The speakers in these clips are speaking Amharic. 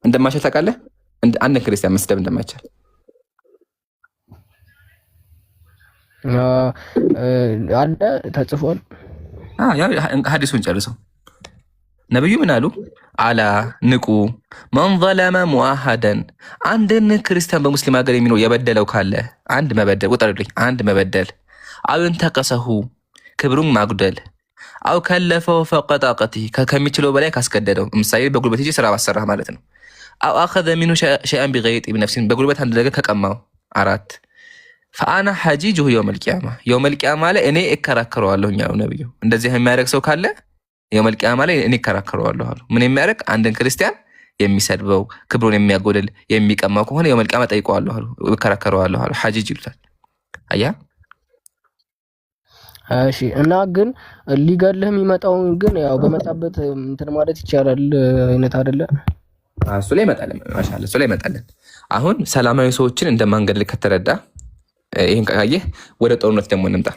እንደማይቻል ታውቃለህ? አንድ ክርስቲያን መስደብ እንደማይቻል አለ ተጽፏል። ሐዲሱን ጨርሰው ነብዩ ምን አሉ? አላ ንቁ መን ዘለመ ሙአሐደን አንድን ክርስቲያን በሙስሊም ሀገር የሚኖር የበደለው ካለ አንድ መበደል ቁጠሩልኝ፣ አንድ መበደል አው እንተቀሰሁ ክብሩን ማጉደል አው ከለፈው ፈቀጣቀቲ ከሚችለው በላይ ካስገደደው፣ ምሳሌ በጉልበት እንጂ ስራ ባሰራህ ማለት ነው። አው አኸዘ ሚኑ ሸይአን ቢገይጢ ቢነፍሲን በጉልበት አንድ ነገር ከቀማው። አራት ፈአና ሐጂጁሁ የውመል ቂያማ የውመል ቂያማ ላይ እኔ እከራከረዋለሁ ያሉ ነብዩ። እንደዚህ የሚያደርግ ሰው ካለ የውመል ቂያማ ላይ እኔ እከራከረዋለሁ አሉ። ምን የሚያደርግ? አንድን ክርስቲያን የሚሰድበው ክብሩን የሚያጎድል የሚቀማው ከሆነ የውመል ቂያማ ጠይቀዋለሁ አሉ፣ እከራከረዋለሁ አሉ። ሐጂጅ ይሉታል። አያ እሺ። እና ግን ሊገልህ የሚመጣውን ግን ያው በመጣበት እንትን ማለት ይቻላል አይነት አይደለ? እሱ ላይ ይመጣል። ማሻአላ እሱ ላይ ይመጣል። አሁን ሰላማዊ ሰዎችን እንደማንገድል ከተረዳ ይሄን ካየህ ወደ ጦርነት ደግሞ እንምጣ።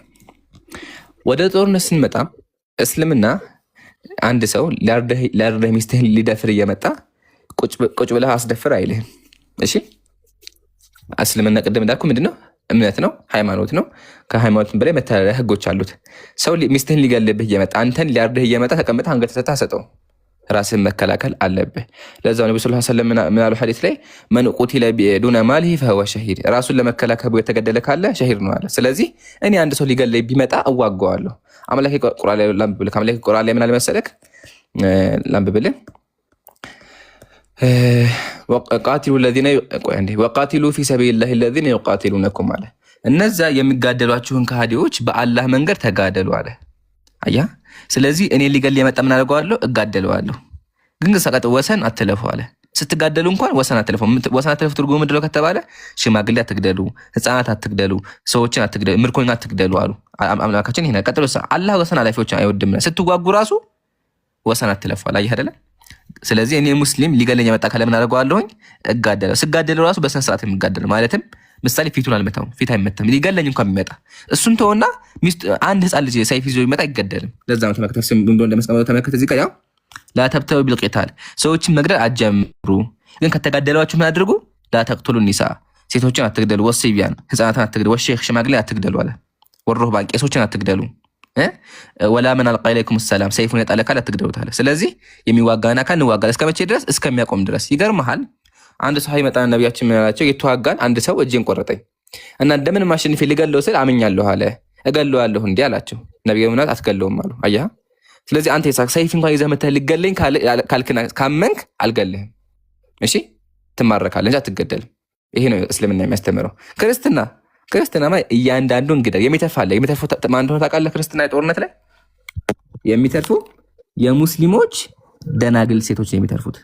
ወደ ጦርነት ስንመጣ እስልምና አንድ ሰው ሊያርደህ ሚስትህን ሊደፍር እየመጣ ቁጭ ብለህ አስደፍር አይልህም። እሺ እስልምና ቅድም እንዳልኩ ምንድነው? እምነት ነው፣ ሃይማኖት ነው። ከሃይማኖት በላይ መተዳደሪያ ህጎች አሉት። ሰው ሚስትህን ሊገልብህ እየመጣ አንተን ሊያርደህ እየመጣ ተቀምጠህ አንገት ሰጥተህ አሰጠው። ራስን መከላከል አለብህ። ለዛው ነብዩ ሰለላሁ ዐለይሂ ወሰለም ምን አሉ ሐዲስ ላይ መን ቁቲለ ዱነ ማሊሂ ፈሁወ ሸሂድ ራሱን ለመከላከል የተገደለ ካለ ሸሂድ ነው አለ። ስለዚህ እኔ አንድ ሰው ሊገለኝ ቢመጣ እዋጋዋለሁ። አምላኬ ቁርአን ላይ ላንብብልህ። አምላኬ ቁርአን ላይ ምን አለ መሰለክ? ላንብብልህ ወቃቲሉ ፊ ሰቢሊላሂ አለዚነ ዩቃቲሉነኩም አለ። እነዛ የሚጋደሏችሁን ከሃዲዎች በአላህ መንገድ ተጋደሉ አለ። አያ ስለዚህ እኔ ሊገል የመጣ ምን አደርገዋለሁ? እጋደለዋለሁ። ግን ሰቀጥ ወሰን አትለፉ አለ። ስትጋደሉ እንኳን ወሰን አትለፉ። ወሰን አትለፉ ትርጉሙ ምንድነው ከተባለ ሽማግሌ አትግደሉ፣ ህፃናት አትግደሉ፣ ሰዎችን አትግደሉ፣ ምርኮኛ አትግደሉ አሉ አምላካችን። ይሄን ቀጥሎ አላህ ወሰን አላፊዎችን አይወድም። ስትዋጉ ራሱ ወሰን አትለፉ አለ። አየህ አይደለ? ስለዚህ እኔ ሙስሊም ሊገለኝ የመጣ ካለ ምን አደርገዋለሁኝ? እጋደለው። ስጋደለው ራሱ በስነ ስርዓት የሚጋደለው ማለትም ምሳሌ ፊቱን አልመታውም፣ ፊት አይመታም። ሊገለኝ እንኳን ቢመጣ እሱን ተወና አንድ ህፃን ልጅ ሰይፍ ይዞ ቢመጣ አይገደልም። ለዛ ነው ተመከተ እንደመስቀመው ተመከተ እዚህ ጋር ያው ላተብተው ቢልቂታል ሰዎችን መግደል አጀምሩ፣ ግን ከተጋደሏችሁ ምን አድርጉ? ላተቅቱሉ ኒሳ ሴቶችን አትግደሉ፣ ወሲቢያን ህፃናትን አትግደሉ፣ ወሼክ ሽማግሌ አትግደሉ አለ። ወሩህባን ቄሶችን አትግደሉ፣ ወላ ምን አልቃ ኢለይኩም ሰላም ሰይፉን የጣለ ካለ አትግደሉት አለ። ስለዚህ የሚዋጋና ካን እንዋጋለን እስከመቼ ድረስ? እስከሚያቆም ድረስ። ይገርምሃል አንድ ሰው ይመጣ ነብያችን ምን አላቸው? የተዋጋን አንድ ሰው እጄን ቆረጠኝ እና እንደምን ማሸንፌ ሊገለው ስል አምኛለሁ አለ። እገለዋለሁ እንዴ አላቸው። ነብዩ ምናት አትገለውም አሉ። አያ ስለዚህ አንተ ሰይፍ እንኳን ይዘህ መተህ ሊገለኝ ካልክና ካመንክ አልገልህም። እሺ ትማረካለህ እንጂ አትገደልም። ይሄ ነው እስልምና የሚያስተምረው። ክርስትናማ እያንዳንዱ እንግዲህ የሚተፋለ ማን እንደሆነ ታውቃለህ? ክርስትና ጦርነት ላይ የሚተርፉ የሙስሊሞች ደናግል ሴቶች የሚተርፉት።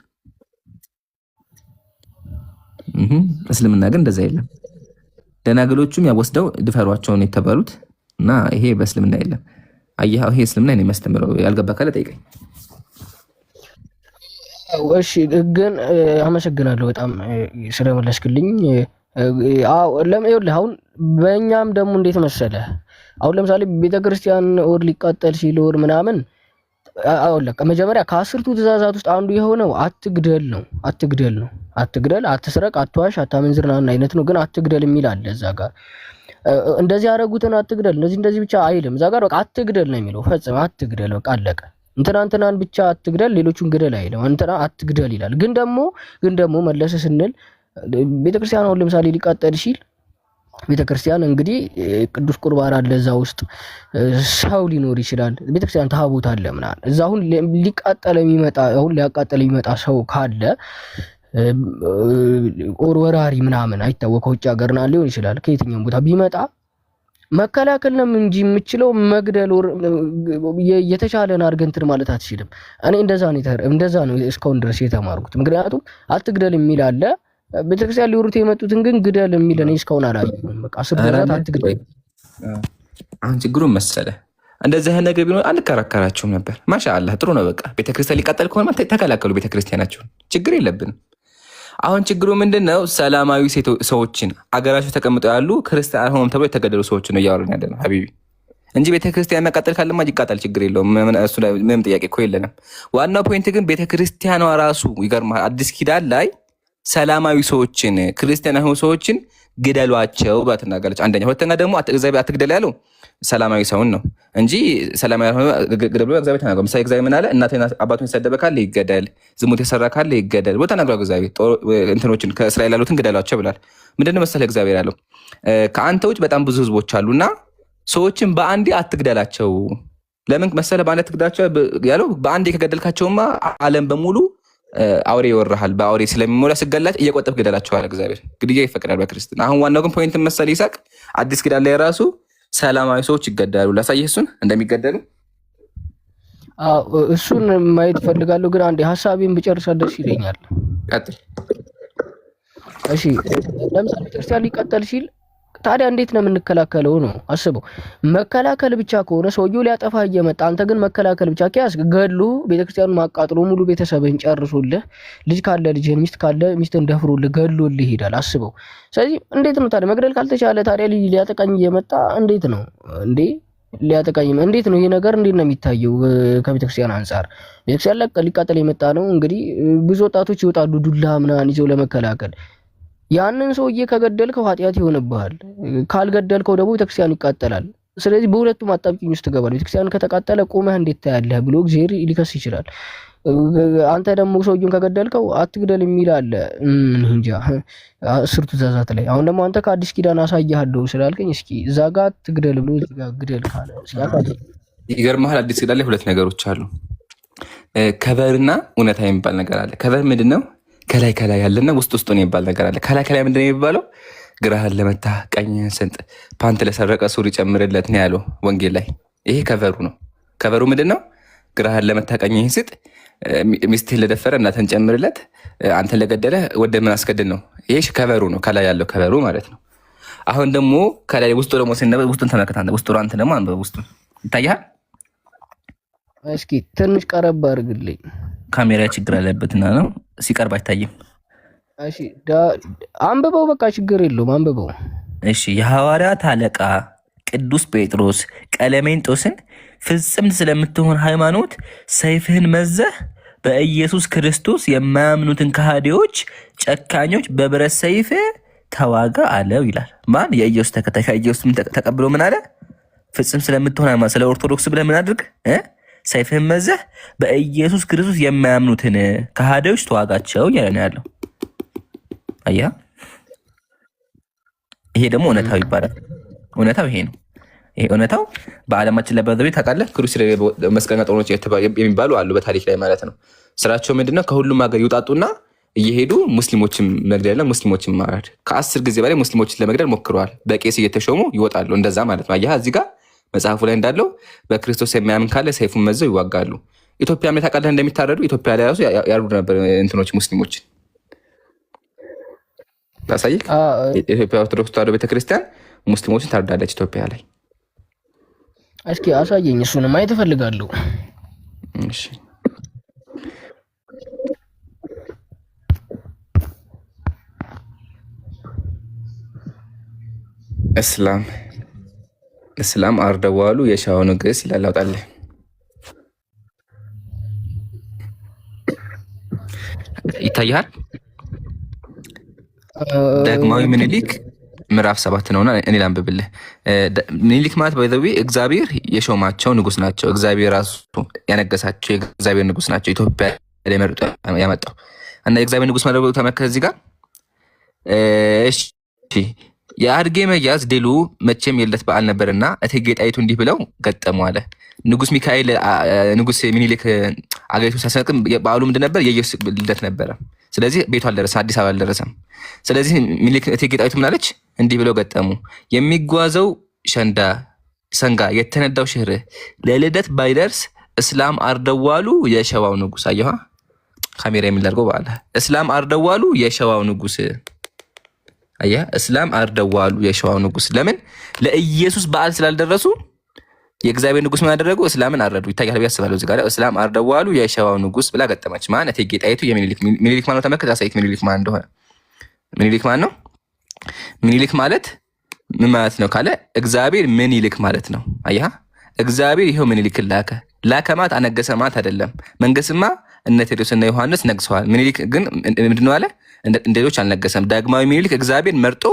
እስልምና ግን እንደዛ የለም። ደናግሎቹም ያወስደው ድፈሯቸውን የተባሉት እና ይሄ በእስልምና የለም። አየህ ይሄ እስልምና ነው የሚያስተምረው። ያልገባ ካለ ጠይቀኝ። እሺ ግን አመሰግናለሁ በጣም ስለመለስክልኝ። አሁን በእኛም ደግሞ እንዴት መሰለህ፣ አሁን ለምሳሌ ቤተክርስቲያን ኦር ሊቃጠል ሲል ኦር ምናምን መጀመሪያ ከ10ቱ ትእዛዛት ውስጥ አንዱ የሆነው አትግደል ነው። አትግደል፣ አትስረቅ፣ አትዋሽ፣ አታመንዝርና አይነት ነው። ግን አትግደል የሚል አለ እዛ ጋር። እንደዚህ ያደረጉትን አትግደል፣ እንደዚህ ብቻ አይልም። እዛ ጋር በቃ አትግደል ነው የሚለው። ፈጽም አትግደል፣ በቃ አለቀ። እንትናን ብቻ አትግደል፣ ሌሎቹን ግደል አይልም። እንትና አትግደል ይላል። ግን ደግሞ መለሰ ስንል ቤተክርስቲያን አሁን ለምሳሌ ሊቃጠል ሲል ቤተክርስቲያን እንግዲህ ቅዱስ ቁርባን አለ እዛ ውስጥ፣ ሰው ሊኖር ይችላል። ቤተክርስቲያን ታቦት አለ ምናምን። እዛ አሁን ሊያቃጠል የሚመጣ ሰው ካለ ወራሪ ምናምን አይታወቅ፣ ከውጭ ሀገርና ሊሆን ይችላል፣ ከየትኛውም ቦታ ቢመጣ መከላከል ነው እንጂ የምችለው መግደል የተቻለን አድርገን እንትን ማለት አትችልም። እኔ እንደዛ ነው እስካሁን ድረስ የተማርኩት። ምክንያቱም አትግደል የሚል አለ፣ ቤተክርስቲያን ሊወሩት የመጡትን ግን ግደል የሚል እኔ እስካሁን አላየሁም። በቃ ስብራት አትግደል። አሁን ችግሩን መሰለህ እንደዚህ ነገር ቢሆን አንከራከራችሁም ነበር። ማሻአላህ ጥሩ ነው። በቃ ቤተክርስቲያን ሊቃጠል ከሆነ ተከላከሉ፣ ቤተክርስቲያናችሁን፣ ችግር የለብንም። አሁን ችግሩ ምንድነው? ሰላማዊ ሰዎችን አገራቸው ተቀምጠው ያሉ ክርስቲያን ሆኖም ተብሎ የተገደሉ ሰዎችን ነው እያወራን ያለነው ሀቢቢ። እንጂ ቤተክርስቲያን መቃጠል ካለማ ይቃጠል፣ ችግር የለውም። እሱ ምንም ጥያቄ እኮ የለንም። ዋናው ፖይንት ግን ቤተክርስቲያኗ ራሱ ይገርማል፣ አዲስ ኪዳን ላይ ሰላማዊ ሰዎችን ክርስቲያን የሆኑ ሰዎችን ግደሏቸው ብላ ትናገራለች። አንደኛ። ሁለተኛ ደግሞ እግዚአብሔር አትግደል ያለው ሰላማዊ ሰውን ነው እንጂ ሰላማዊ ግደል ብሎ እግዚአብሔር ተናግሯል። ምሳሌ እግዚአብሔር ምን አለ? እናቱን አባቱን የሰደበ ካለ ይገደል፣ ዝሙት የሰራ ካለ ይገደል ብሎ ተናግሯል። እግዚአብሔር እንትኖችን ከእስራኤል ያሉትን ግደሏቸው ብሏል። ምንድነው መሰለህ እግዚአብሔር ያለው? ከአንተ ውጭ በጣም ብዙ ህዝቦች አሉና ሰዎችን በአንዴ አትግደላቸው። ለምን መሰለህ በአንዴ አትግደላቸው ያለው? በአንዴ ከገደልካቸውማ ዓለም በሙሉ አውሬ ይወርሃል። በአውሬ ስለሚሞላ ስገላጭ እየቆጠብክ ግደላቸዋል። እግዚአብሔር ግድያ ይፈቅዳል በክርስትና። አሁን ዋናው ግን ፖይንት መሰለህ ይሳቅ፣ አዲስ ኪዳን ላይ ራሱ ሰላማዊ ሰዎች ይገደላሉ። ላሳየህ እሱን እንደሚገደሉ። እሱን ማየት ፈልጋለሁ፣ ግን አንዴ ሀሳቤን ብጨርስ ደስ ይለኛል። ቀጥል። እሺ ለምሳሌ ቤተክርስቲያን ሊቀጠል ሲል ታዲያ እንዴት ነው የምንከላከለው ነው? አስበው። መከላከል ብቻ ከሆነ ሰውየው ሊያጠፋ እየመጣ አንተ ግን መከላከል ብቻ ከያዝክ ገድሎ ቤተክርስቲያኑን ማቃጥሎ ሙሉ ቤተሰብህን ጨርሶልህ፣ ልጅ ካለ ልጅህን፣ ሚስት ካለ ሚስትን ደፍሮልህ ገድሎልህ ይሄዳል። አስበው። ስለዚህ እንዴት ነው ታዲያ መግደል ካልተቻለ ታዲያ ሊያጠቃኝ እየመጣ እንዴት ነው እንዴ? ሊያጠቃኝ እንዴት ነው? ይሄ ነገር እንዴት ነው የሚታየው ከቤተክርስቲያን አንጻር? ቤተክርስቲያን ሊቃጠል የመጣ ነው እንግዲህ ብዙ ወጣቶች ይወጣሉ ዱላ ምናምን ይዘው ለመከላከል። ያንን ሰውዬ ከገደልከው ኃጢአት ይሆንብሃል፣ ካልገደልከው ደግሞ ቤተክርስቲያን ይቃጠላል። ስለዚህ በሁለቱም አጣብቂኝ ውስጥ ትገባለህ። ቤተክርስቲያን ከተቃጠለ ቆመህ እንዴት ታያለህ ብሎ እግዚአብሔር ሊከስ ይችላል። አንተ ደግሞ ሰውዬውን ከገደልከው አትግደል የሚል አለ። እንጃ 10 ትእዛዛት ላይ። አሁን ደግሞ አንተ ከአዲስ ኪዳን አሳያለሁ ስላልከኝ እስኪ እዛ ጋር ትግደል ብሎ እዚህ ጋር ግደል ካለ ይገርምሃል። አዲስ ኪዳን ላይ 2 ነገሮች አሉ፣ ከቨርና እውነታ የሚባል ነገር አለ። ከቨር ምንድን ነው? ከላይ ከላይ ያለና ውስጥ ውስጡን የሚባል ነገር አለ። ከላይ ከላይ ምንድን ነው የሚባለው? ግራህን ለመታ ቀኝህን ስንጥ፣ ፓንት ለሰረቀ ሱሪ ጨምርለት ነው ያለው ወንጌል ላይ። ይሄ ከቨሩ ነው። ከቨሩ ምንድን ነው? ግራህን ለመታ ቀኝህን ስጥ፣ ሚስትህን ለደፈረ እናትህን ጨምርለት፣ አንተን ለገደለ ወደ ምን አስገድል ነው። ይሄ ከቨሩ ነው፣ ከላይ ያለው ከቨሩ ማለት ነው። አሁን ደግሞ ከላይ ውስጡ ደግሞ ሲነበብ ውስጡን ተመልከት አንተ። ውስጡ አንተ ደግሞ አንበብ፣ ውስጡን ይታያል። እስኪ ትንሽ ቀረብ አድርግልኝ። ካሜራ ችግር አለበትና ነው ሲቀርብ አይታይም። እሺ አንብበው፣ በቃ ችግር የለውም አንብበው። እሺ የሐዋርያት አለቃ ቅዱስ ጴጥሮስ ቀለሜንጦስን ፍጽምት ስለምትሆን ሃይማኖት ሰይፍህን መዘህ በኢየሱስ ክርስቶስ የማያምኑትን ከሃዲዎች ጨካኞች በብረት ሰይፍ ተዋጋ አለው ይላል። ማን? የኢየሱስ ተከታይ። ከኢየሱስ ተቀብሎ ምን አለ? ፍጽም ስለምትሆን ሃይማኖት፣ ስለ ኦርቶዶክስ ብለህ ምን አድርግ? ሰይፍህን መዘህ በኢየሱስ ክርስቶስ የማያምኑትን ከሃዲዎች ተዋጋቸው እያለ ነው ያለው። አያ ይሄ ደግሞ እውነታው ይባላል። እውነታው ይሄ ነው። ይሄ እውነታው በዓለማችን ላይ በዘቤ ታውቃለህ፣ ክሩሴድ መስቀለኛ ጦርነቶች የሚባሉ አሉ በታሪክ ላይ ማለት ነው። ስራቸው ምንድነው? ከሁሉም ሀገር ይውጣጡና እየሄዱ ሙስሊሞችን መግደልና ሙስሊሞችን ማረድ። ከ10 ጊዜ በላይ ሙስሊሞችን ለመግደል ሞክረዋል። በቄስ እየተሾሙ ይወጣሉ። እንደዛ ማለት ነው። አያ እዚህ ጋር መጽሐፉ ላይ እንዳለው በክርስቶስ የሚያምን ካለ ሰይፉን መዘው ይዋጋሉ። ኢትዮጵያ ላይ ታውቃለህ እንደሚታረዱ ኢትዮጵያ ላይ ራሱ ያርዱ ነበር እንትኖች ሙስሊሞችን። ታሳይክ ኢትዮጵያ ኦርቶዶክስ ተዋሕዶ ቤተክርስቲያን ሙስሊሞችን ታርዳለች ኢትዮጵያ ላይ። እስኪ አሳየኝ፣ እሱን ማየት እፈልጋለሁ። እሺ እስላም አርደዋሉ የሻው ንግስ ይላል። አውጣልህ ይታያል። ዳግማዊ ምኒልክ ምዕራፍ 7 ነውና እኔ ላንብብልህ። ምኒልክ ማለት በዘዊ እግዚአብሔር የሾማቸው ንጉስ ናቸው። እግዚአብሔር ራሱ ያነገሳቸው የእግዚአብሔር ንጉስ ናቸው። ኢትዮጵያ ላይ መርጦ ያመጣው እና የእግዚአብሔር ንጉስ ማለት ተመከረ እዚህ ጋር። እሺ የአድጌ መያዝ ድሉ መቼም የለት በዓል ነበርና እቴጌ ጣይቱ እንዲህ ብለው ገጠሙ አለ። ንጉስ ሚካኤል ንጉስ ምኒልክ አገሪቱን ሲያስነቅም በዓሉ ምንድን ነበር? የኢየሱስ ልደት ነበረ። ስለዚህ ቤቱ አልደረሰም፣ አዲስ አበባ አልደረሰም። ስለዚህ ምኒልክ እቴጌ ጣይቱ ምናለች? እንዲህ ብለው ገጠሙ። የሚጓዘው ሰንጋ የተነዳው ሽር ለልደት ባይደርስ እስላም አርደዋሉ የሸዋው ንጉስ። አየኋ ካሜራ የሚላርገው በዓል እስላም አርደዋሉ የሸዋው ንጉስ። አያ እስላም አርደዋሉ የሸዋው ንጉስ። ለምን? ለኢየሱስ በዓል ስላልደረሱ የእግዚአብሔር ንጉስ ምን አደረጉ? እስላምን አረዱ። ይታያል ብዬ አስባለሁ። እዚህ ጋር እስላም አርደዋሉ የሸዋው ንጉስ ብላ ገጠመች። ማን? እቴጌ ጣይቱ የሚኒሊክ ማን ነው? ተመልከት፣ አሳይክ ሚኒሊክ ማን እንደሆነ። ሚኒሊክ ማን ነው? ሚኒሊክ ማለት ምን ማለት ነው ካለ እግዚአብሔር ምን ይልክ ማለት ነው። አያ እግዚአብሔር ይሄው ምኒልክ ላከ ማለት አነገሰ ማለት አይደለም። መንገስማ እነ ቴዎድሮስና ዮሐንስ ነግሰዋል። ምኒልክ ግን ምንድነው አለ? እንደ ሌሎች አልነገሰም። ዳግማዊ ምኒልክ እግዚአብሔር መርጦ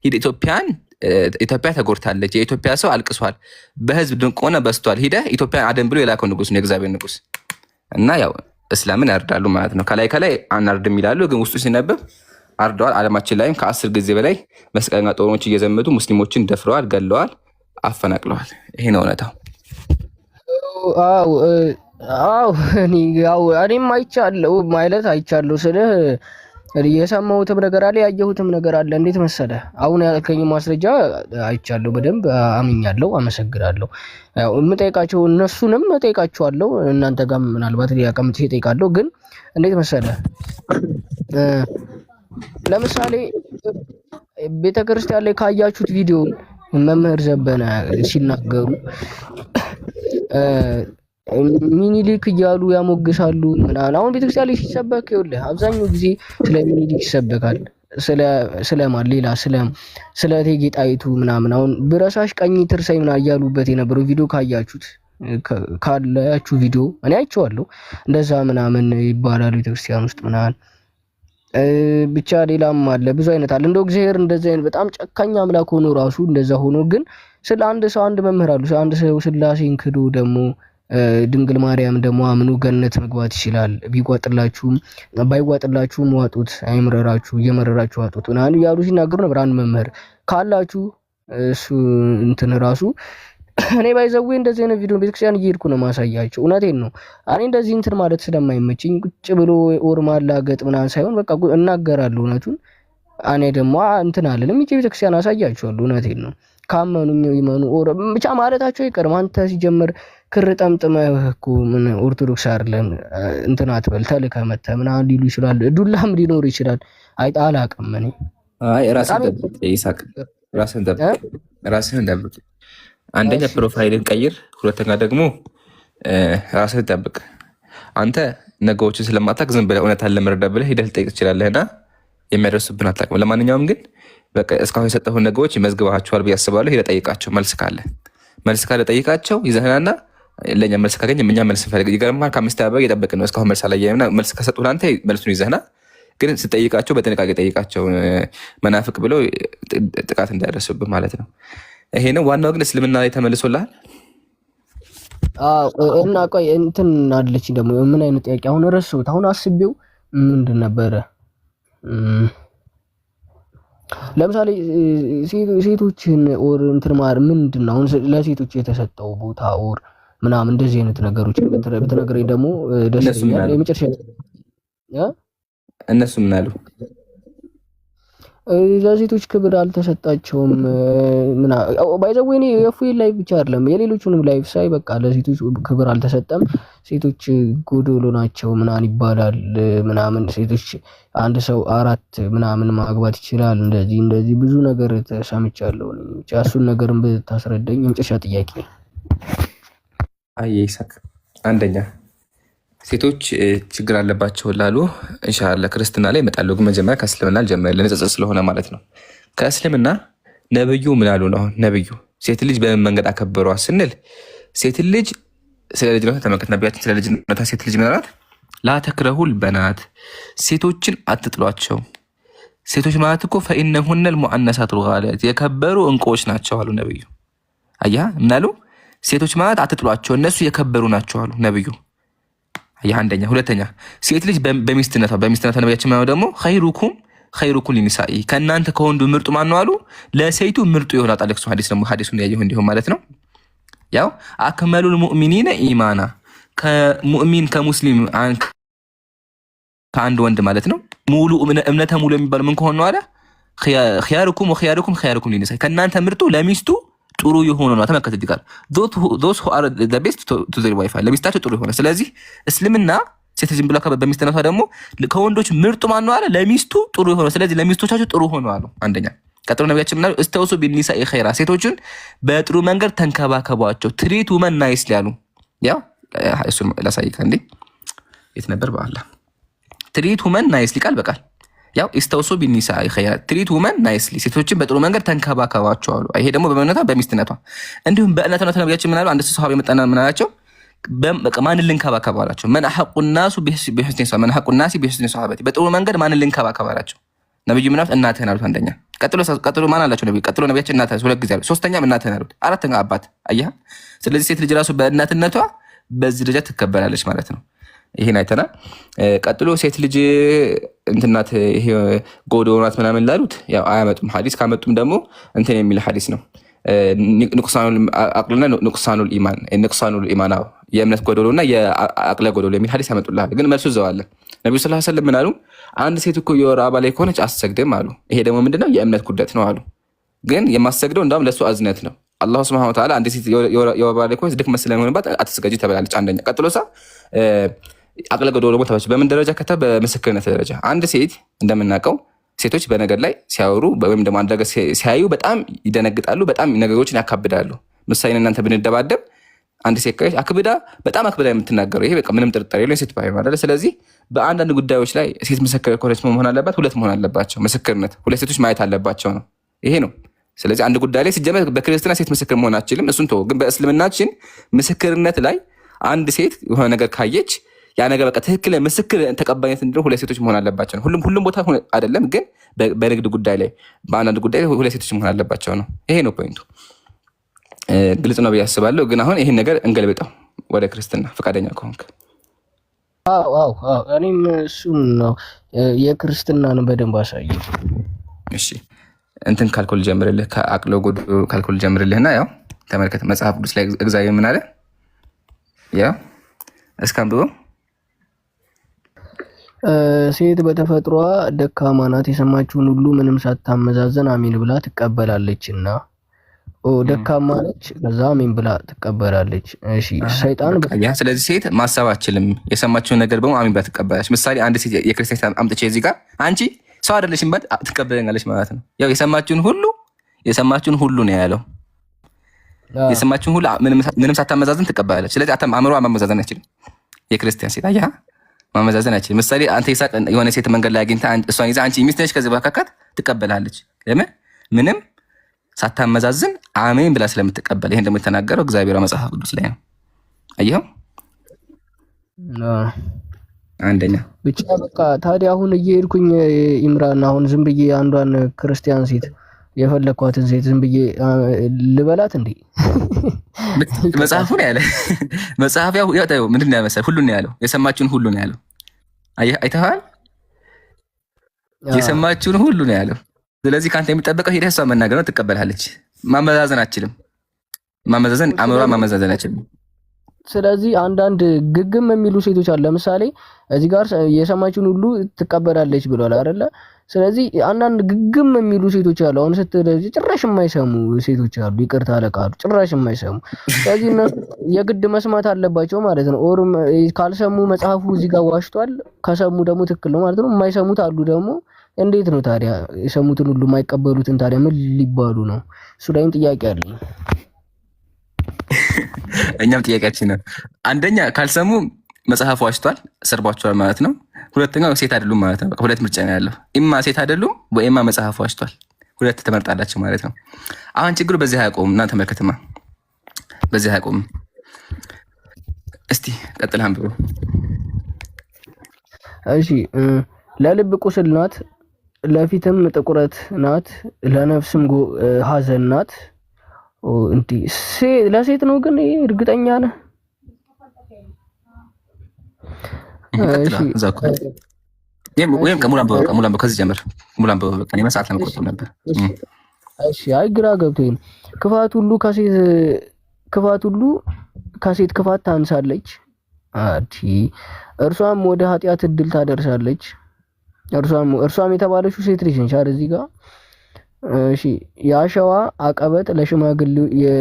ሂድ ኢትዮጵያ ተጎድታለች፣ የኢትዮጵያ ሰው አልቅሷል፣ በህዝብ ድንቆና በስቷል፣ ሂደህ ኢትዮጵያን አደን ብሎ የላከው ንጉስ ነው የእግዚአብሔር ንጉስ። እና ያው እስላምን ያርዳሉ ማለት ነው። ከላይ አናርድም ይላሉ፣ ግን ውስጡ ሲነበብ አርደዋል። ዓለማችን ላይም ከ10 ጊዜ በላይ መስቀለኛ ጦሮች እየዘመቱ ሙስሊሞችን ደፍረዋል፣ ገለዋል፣ አፈናቅለዋል። ይሄ ነው እውነታው። እኔም አይቻለሁ ማለት አይቻለሁ ስልህ የሰማሁትም ነገር አለ ያየሁትም ነገር አለ። እንዴት መሰለህ አሁን ያልከኝ ማስረጃ አይቻለሁ፣ በደንብ አምኛለሁ፣ አመሰግናለሁ። ያው የምጠይቃቸው እነሱንም እጠይቃቸዋለሁ፣ እናንተ ጋር ምናልባት ሊያቀምጥ እጠይቃለሁ። ግን እንዴት መሰለህ ለምሳሌ ቤተክርስቲያን ላይ ካያችሁት ቪዲዮ መምህር ዘበነ ሲናገሩ ሚኒሊክ እያሉ ያሞግሳሉ ምናምን። አሁን ቤተክርስቲያን ላይ ሲሰበክ ይኸውልህ አብዛኛው ጊዜ ስለ ሚኒሊክ ይሰበካል። ስለማን ሌላ ስለ እቴጌ ጣይቱ ምናምን። አሁን ብረሳሽ ቀኝ ትርሳይ ምናምን እያሉበት የነበረው ቪዲዮ ካላችሁ ቪዲዮ እኔ አይቼዋለሁ። እንደዛ ምናምን ይባላሉ ቤተክርስቲያን ውስጥ ምናምን። ብቻ ሌላም አለ፣ ብዙ አይነት አለ። እንደው እግዚአብሔር እንደዚህ አይነት በጣም ጨካኝ አምላክ ሆኖ ራሱ እንደዛ ሆኖ ግን ስለ አንድ ሰው አንድ መምህር አሉ። አንድ ሰው ስላሴን ክዶ ደግሞ ድንግል ማርያም ደግሞ አምኑ ገነት መግባት ይችላል። ቢጓጥላችሁም ባይጓጥላችሁም ዋጡት፣ አይምረራችሁ እየመረራችሁ ዋጡት ምናምን እያሉ ሲናገሩ ነበር። አንድ መምህር ካላችሁ እሱ እንትን ራሱ እኔ ባይዘው እንደዚህ አይነት ቪዲዮ ቤተክርስቲያን እየሄድኩ ነው ማሳያቸው። እውነቴን ነው። እኔ እንደዚህ እንትን ማለት ስለማይመችኝ ቁጭ ብሎ ኦር ማላገጥ ምናምን ሳይሆን በቃ እናገራለሁ እውነቱን። እኔ ደግሞ እንትን አለንም እንጂ ቤተክርስቲያን አሳያቸዋለሁ። እውነቴን ነው። ካመኑኝ ይመኑ ኦር ብቻ ማለታቸው አይቀርም። አንተ ሲጀምር ክር ጠምጥመህ እኮ ምን ኦርቶዶክስ አይደለም እንትን አትበል ተልከህ መተህ ምናምን ሊሉ ይችላል። ዱላም ሊኖር ይችላል። አላውቅም እኔ። ራስህን ጠብቅ። አንደኛ ፕሮፋይልን ቀይር፣ ሁለተኛ ደግሞ ራስህን ጠብቅ። አንተ ነገሮችን ስለማታውቅ ዝም ብለህ እውነታን ለመረዳት ብለህ ሄደህ ልጠይቅ ትችላለህና የሚያደርሱብን አታውቅም። ለማንኛውም ግን በቃ እስካሁን የሰጠሁን ነገሮች መዝግባቸዋል ብዬ አስባለሁ። ሄደህ ጠይቃቸው። መልስ ካለ ጠይቃቸው ይዘህናና ለእኛ መልስ ካገኘ እኛ መልስ እንፈልግ። ይገርምሃል፣ ከአምስት አበባ እየጠበቅን ነው እስካሁን መልስ አላየንምና መልስ ከሰጡ ለአንተ መልሱን ይዘህና፣ ግን ስጠይቃቸው በጥንቃቄ ጠይቃቸው፣ መናፍቅ ብለው ጥቃት እንዳያደርሱብህ ማለት ነው። ይሄ ነው ዋናው። ግን እስልምና ላይ ተመልሶልሃል? እና ቆይ እንትን አለች ደግሞ ምን አይነት ጥያቄ አሁን ረሳሁት። አሁን አስቤው ምንድን ነበረ? ለምሳሌ ሴቶችን ኦር እንትን ማር ምንድን ነው አሁን ለሴቶች የተሰጠው ቦታ ኦር ምናምን እንደዚህ አይነት ነገሮች ብትነግረኝ ደግሞ ደስ ይላል። የመጨረሻ እነሱ ምን አሉ? ለሴቶች ክብር አልተሰጣቸውም ባይዘው እኔ የፉል ላይፍ ብቻ አይደለም የሌሎቹንም ላይፍ ሳይ በቃ ለሴቶች ክብር አልተሰጠም፣ ሴቶች ጎዶሎ ናቸው ምናምን ይባላል ምናምን፣ ሴቶች አንድ ሰው 4 ምናምን ማግባት ይችላል፣ እንደዚህ ብዙ ነገር ተሰምቻለሁ። ብቻ እሱን ነገርም ብታስረዳኝ የመጨረሻ ጥያቄ። ይሳቅ አንደኛ ሴቶች ችግር አለባቸው ላሉ ኢንሻአላህ ክርስትና ላይ ይመጣሉ። ግን መጀመሪያ ከእስልምና ልጀምር ለነጽጽ ስለሆነ ማለት ነው። ከእስልምና ነብዩ ምን አሉ ነው? ነብዩ ሴት ልጅ በምን መንገድ አከበሯት ስንል ሴት ልጅ ስለ ልጅነቷ ተመልከት። ነቢያችን ስለ ልጅነቷ ሴት ልጅ ምን አላት? ላተክረሁል በናት፣ ሴቶችን አትጥሏቸው። ሴቶች ማለት እኮ ፈኢነሁነል ሙአነሳቱል ጋሊያት የከበሩ እንቁዎች ናቸው አሉ ነብዩ። አያ ምን አሉ? ሴቶች ማለት አትጥሏቸው፣ እነሱ የከበሩ ናቸው አሉ ነብዩ። አንደኛ። ሁለተኛ ሴት ልጅ በሚስትነቷ ነቢያችን ማለት ደግሞ ኸይሩኩም ሊኒሳኢ ከእናንተ ከወንዱ ምርጡ ማን ነው አሉ? ለሴቱ ምርጡ የሆነ አጣለክሱ ሐዲሱን ያየሁ እንዲሁም ማለት ነው። ያው አክመሉል ሙእሚኒነ ኢማና ከሙእሚን ከሙስሊም ከአንድ ወንድ ማለት ነው ሙሉ እምነተ ሙሉ የሚባለው ምን ከሆነ ነው አለ? ኺያሩኩም ሊኒሳኢ ከእናንተ ምርጡ ለሚስቱ ጥሩ የሆነ ነው። ተመከተ ይቃል those who are the best to their wife ለሚስታቸው ጥሩ የሆነ። ስለዚህ እስልምና ሴት ልጅ ብላ በሚስትነቷ ደግሞ ከወንዶች ምርጡ ማን ነው አለ? ለሚስቱ ጥሩ የሆነ። ስለዚህ ለሚስቶቻቸው ጥሩ ሆነ አሉ። አንደኛ። ቀጥሎ ነቢያችን ምናሉ? እስተውሱ ቢኒሳኢ ኸይራ ሴቶችን በጥሩ መንገድ ተንከባከቧቸው፣ ትሪት ውመን ናይስ ያሉ። ያው እሱን ላሳይካ እንዴ የት ነበር? በአላህ ትሪት ውመን ናይስ ሊቃል በቃል ያው ኢስተውሱ ቢኒሳ ኸይራ ትሪት ውመን ናይስሊ ሴቶችን በጥሩ መንገድ ተንከባከባቸው አሉ። ይሄ ደግሞ በመነቷ በሚስትነቷ እንዲሁም በእናቷ ነብያችን ምን አሉ? አንድ ሰው ሐዋርያ መጣና ምን አላቸው? ማንን ልንከባከብ አላቸው? መን ሐቁ الناس بحسن صحبه من حق الناس بحسن صحبه በጥሩ መንገድ ማንን ልንከባከብ አላቸው? ነብዩ ምን አሉት? እናትህን አሉት። አንደኛ ቀጥሎ ማን አላቸው? ነብዩ ቀጥሎ ነብያችን እናትህ ሁለት ጊዜ አሉት። ሶስተኛም እናትህን አሉት። አራተኛ አባት። አየህ፣ ስለዚህ ሴት ልጅ ራሱ በእናትነቷ በዚህ ደረጃ ትከበራለች ማለት ነው። ይሄን አይተናል። ቀጥሎ ሴት ልጅ እንትናት ይሄ ጎዶሎ ናት ምናምን ላሉት ያው አያመጡም ሐዲስ። ካመጡም ደግሞ እንትን የሚል ሐዲስ ነው ንቁሳኑል አቅልና ንቁሳኑል ኢማን ንቁሳኑል ኢማን የእምነት ጎዶሎና የአቅለ ጎዶሎ የሚል ሐዲስ ያመጡልሃል። ግን መልሱ እዛው አለ። ነብዩ ሰለላሁ ዐለይሂ ወሰለም ምን አሉ? አንድ ሴት እኮ የወር አበባ ላይ ከሆነች አትሰግድም አሉ። ይሄ ደግሞ ምንድነው? የእምነት ጉዳት ነው አሉ። ግን የማሰግደው እንዳውም ለሱ አዝነት ነው። አላህ ሱብሓነሁ ወተዓላ አንድ ሴት የወር አበባ ላይ ከሆነች ድክመት ስለሚሆንባት አትስገጂ ተብላለች። አንደኛ። ቀጥሎሳ አቅለ ጎዶሎ ደግሞ ተባለች። በምን ደረጃ ከተባ? በምስክርነት ደረጃ። አንድ ሴት እንደምናውቀው ሴቶች በነገር ላይ ሲያወሩ ወይም ደግሞ አንድ ነገር ሲያዩ በጣም ይደነግጣሉ፣ በጣም ነገሮችን ያካብዳሉ። ምሳሌ እናንተ ብንደባደብ አንድ ሴት ከሆነች በጣም አክብዳ የምትናገረው ይሄ በቃ ምንም ጥርጥር የለውም ሴት ባህሪ ማለት። ስለዚህ በአንዳንድ ጉዳዮች ላይ ሴት ምስክር ከሆነች መሆን አለባት፣ ሁለት መሆን አለባቸው። ምስክርነት ሁለት ሴቶች ማየት አለባቸው ነው። ይሄ ነው። ስለዚህ አንድ ጉዳይ ላይ ሲጀመር በክርስትና ሴት ምስክር መሆን አትችልም፣ እሱን ተወው። ግን በእስልምናችን ምስክርነት ላይ አንድ ሴት የሆነ ነገር ካየች ያ ነገር በቃ ትክክል ምስክር ተቀባይነት እንዲኖረው ሁለት ሴቶች መሆን አለባቸው ነው። ሁሉም ቦታ አይደለም፣ ግን በንግድ ጉዳይ ላይ በአንዳንድ ጉዳይ ላይ ሁለት ሴቶች መሆን አለባቸው ነው። ይሄ ነው ፖይንቱ። ግልጽ ነው ብዬ አስባለሁ። ግን አሁን ይሄን ነገር እንገልብጠው ወደ ክርስትና ፈቃደኛ ከሆንክ። አዎ እኔም እሱን ነው የክርስትናን በደንብ አሳየ። እሺ እንትን ካልኩል ጀምርልህ፣ ከአቅሎ ጎዶሎ ካልኩል ጀምርልህና ያው ተመልከት መጽሐፍ ቅዱስ ላይ እግዚአብሔር ምን አለ? ያው እስካንብበው ሴት በተፈጥሯ ደካማ ናት፣ የሰማችውን ሁሉ ምንም ሳታመዛዘን አሜን ብላ ትቀበላለችና። ደካማ ነች፣ ከዛ አሜን ብላ ትቀበላለች። እሺ ሰይጣን ስለዚህ ሴት ማሰብ አትችልም፣ የሰማችውን ነገር በሙሉ አሜን ብላ ትቀበላለች። ምሳሌ አንድ ሴት የክርስቲያን አምጥቼ እዚህ ጋር አንቺ ሰው አይደለሽም ባት ትቀበለኛለች ማለት ነው። ያው የሰማችውን ሁሉ ነው ያለው። የሰማችውን ሁሉ ምንም ሳታመዛዘን ትቀበላለች። ስለዚህ አእምሮዋ ማመዛዘን አይችልም። የክርስቲያን ሴት አያ ማመዛዘን አይችልም። ምሳሌ አንተ ይሳቅ የሆነ ሴት መንገድ ላይ አግኝታ እሷን ይዛ አንቺ ሚስት ነሽ ከዚህ በካካት ትቀበላለች። ለምን? ምንም ሳታመዛዝን አሜን ብላ ስለምትቀበል። ይሄን ደግሞ የተናገረው እግዚአብሔር መጽሐፍ ቅዱስ ላይ ነው። አየኸው? አንደኛ ብቻ በቃ ታዲያ አሁን እየሄድኩኝ ኢምራን አሁን ዝም ብዬ አንዷን ክርስቲያን ሴት የፈለኳትን ሴት ዝም ብዬ ልበላት እንዴ? መጽሐፉ ነው ያለ። መጽሐፍ ያው ምንድን ነው ያመሰል ሁሉ ነው ያለው። የሰማችሁን ሁሉ ነው ያለው። አይተሃል? የሰማችሁን ሁሉ ነው ያለው። ስለዚህ ካንተ የሚጠበቀው ሄደህ እሷን መናገር ነው። ትቀበላለች። ማመዛዘን አትችልም። አእምሮዋ ማመዛዘን አትችልም። ስለዚህ አንዳንድ ግግም የሚሉ ሴቶች አሉ። ለምሳሌ እዚህ ጋር የሰማችውን ሁሉ ትቀበላለች ብሏል አይደለ? ስለዚህ አንዳንድ ግግም የሚሉ ሴቶች አሉ። አሁን ስትለዚህ ጭራሽ የማይሰሙ ሴቶች አሉ። ይቅርታ አለቃሉ ጭራሽ የማይሰሙ። ስለዚህ እነሱ የግድ መስማት አለባቸው ማለት ነው። ኦር ካልሰሙ መጽሐፉ እዚህ ጋር ዋሽቷል፣ ከሰሙ ደግሞ ትክክል ነው ማለት ነው። የማይሰሙት አሉ ደግሞ። እንዴት ነው ታዲያ የሰሙትን ሁሉ የማይቀበሉትን ታዲያ ምን ሊባሉ ነው? እሱ ላይም ጥያቄ አለኝ። እኛም ጥያቄያችን ነው። አንደኛ ካልሰሙ መጽሐፍ ዋሽቷል፣ ሰርቧቸዋል ማለት ነው። ሁለተኛው ሴት አይደሉም ማለት ነው። ሁለት ምርጫ ነው ያለው። ኢማ ሴት አይደሉም ወይማ መጽሐፍ ዋሽቷል። ሁለት ተመርጣላችሁ ማለት ነው። አሁን ችግሩ በዚህ አያቆምም። እናንተ ተመልከትማ፣ በዚህ አያቆምም። እስቲ ቀጥል አንብቡ። እሺ ለልብ ቁስል ናት፣ ለፊትም ጥቁረት ናት፣ ለነፍስም ሐዘን ናት። እንዴ ለሴት ነው ግን እርግጠኛ ነህ? ወይም ከሙላምበው ከዚህ ጀምር። ሙላምበው በቃ እኔ መስዓት ለመቆጠብ ነበር። እሺ አይ ግራ ገብቶኝ። ክፋት ሁሉ ከሴት ክፋት ታንሳለች። እርሷም ወደ ኃጢአት እድል ታደርሳለች። እርሷም የተባለችው ሴት ልጅ ነች እዚህ ጋር። እሺ የአሸዋ አቀበት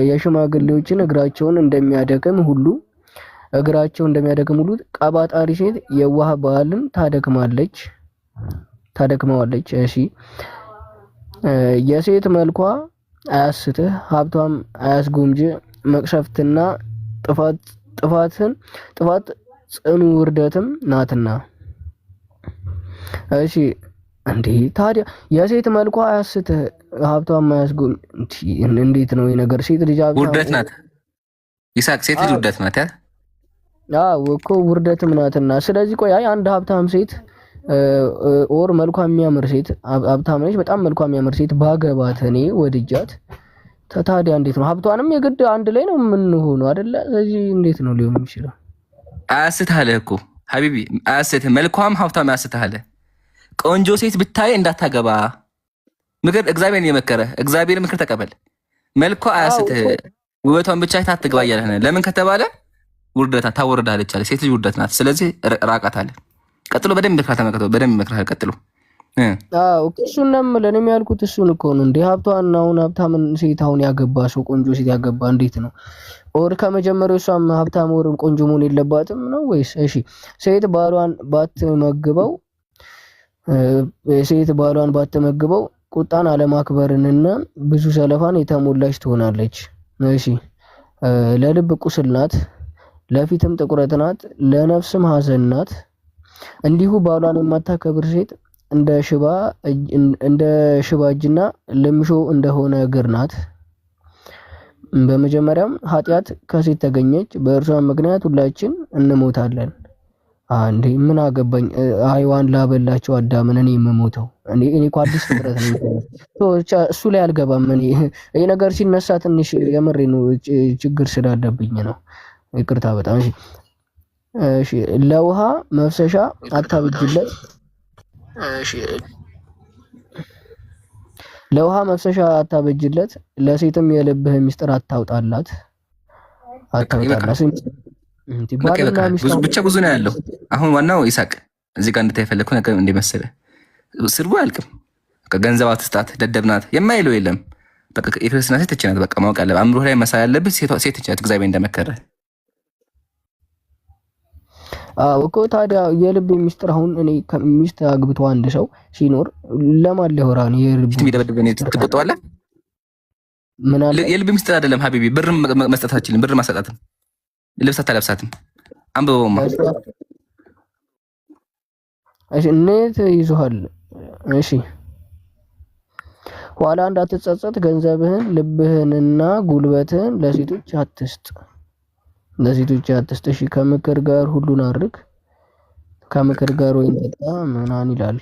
የሽማግሌዎችን እግራቸውን እንደሚያደክም ሁሉ ቀባጣሪ ሴት የዋህ ባልን ታደክመዋለች። እሺ የሴት መልኳ አያስትህ፣ ሀብቷም አያስጎምጅ። መቅሰፍትና ጥፋት ጽኑ ውርደትም ናትና። እሺ እንዴ ታዲያ የሴት መልኳ አያስትህ ሀብቷን ማያስጎም እንዴት ነው የነገር? ሴት ልጅ ውርደት ናት ይሳቅ፣ ሴት ልጅ ውርደት ናት። አዎ እኮ ውርደትም ናትና። ስለዚህ ቆይ አይ አንድ ሀብታም ሴት ኦር መልኳ የሚያምር ሴት ሀብታም ነች፣ በጣም መልኳ የሚያምር ሴት ባገባት እኔ ወድጃት ታዲያ እንዴት ነው? ሀብቷንም የግድ አንድ ላይ ነው የምንሆነው አይደለ? ስለዚህ እንዴት ነው ሊሆን የሚችለው? አያስትህ እኮ ሀቢቢ፣ አያስትህ። መልኳም ሀብቷም አያስትህ። ቆንጆ ሴት ብታይ እንዳታገባ ምክር እግዚአብሔርን የመከረ እግዚአብሔር ምክር ተቀበል። መልኳ አያስትህ፣ ውበቷን ብቻ ታትግባ እያለህ ነው። ለምን ከተባለ ውርደታ ታወርዳለች አለ። ሴት ልጅ ውርደት ናት። ስለዚህ ራቃት አለ። ቀጥሎ በደንብ ተመከተው፣ በደንብ ይመክራል። ቀጥሎ እሱን ነው ለኔም ያልኩት እሱን እኮ ነው። እንደ ሀብቷን አሁን ሀብታምን ሴት አሁን ያገባ ሰው ቆንጆ ሴት ያገባ እንዴት ነው? ኦር ከመጀመሪያው እሷም ሀብታም ወር ቆንጆ መሆን የለባትም ነው ወይስ? እሺ ሴት ባሏን ባትመግበው ቁጣን አለማክበርንና ብዙ ሰለፋን የተሞላች ትሆናለች። እሺ ለልብ ቁስል ናት፣ ለፊትም ጥቁረት ናት፣ ለነፍስም ሐዘን ናት። እንዲሁ ባሏን የማታከብር ሴት እንደ ሽባ እጅና ልምሾ እንደሆነ እግር ናት። በመጀመሪያም ኃጢአት ከሴት ተገኘች፣ በእርሷም ምክንያት ሁላችን እንሞታለን። አንዴ ምን አገባኝ? አይዋን ላበላቸው አዳምን እኔ የምሞተው እኔ እኮ አዲስ ፍጥረት ነኝ። እሱ ላይ አልገባም። ይሄ ነገር ሲነሳ ትንሽ የምሬ ነው ችግር ስላለብኝ ነው። ይቅርታ በጣም እሺ። ለውሃ መፍሰሻ አታብጅለት። ለውሃ መፍሰሻ አታበጅለት፣ ለሴትም የልብህ ሚስጥር አታውጣላት። ብቻ ብዙ ነው ያለው። አሁን ዋናው ይሳቅ እዚህ ጋር እንድታይ የፈለግኩት ነገር እንደመሰለ ስድቡ አያልቅም። ገንዘብ አትስጣት፣ ደደብ ናት የማይለው የለም። በቃ የክርስትና ሴት ትችናት። በቃ ማወቅ አለብህ። አእምሮ ላይ መሳል ያለብህ ሴት ትችናት። እግዚአብሔር እንደመከረ እኮ ታዲያ የልብ ሚስጥር አሁን እኔ ሚስት አግብቶ አንድ ሰው ሲኖር ለማን ሊያወራ ነው? የልብ ትቆጠዋለህ። የልብ ሚስጥር አይደለም ሀቢቢ። ብር መስጠት አትችልም። ብር ማሰጣትም ልብስ አታለብሳትም። አንብበውማ። እሺ እንዴት ይዞሃል? እሺ ኋላ እንዳትጸጸት ገንዘብህን ልብህንና ጉልበትህን ለሴቶች አትስጥ። እሺ ከምክር ጋር ሁሉን አድርግ፣ ከምክር ጋር ወይን ጠጣ ምናምን ይላል።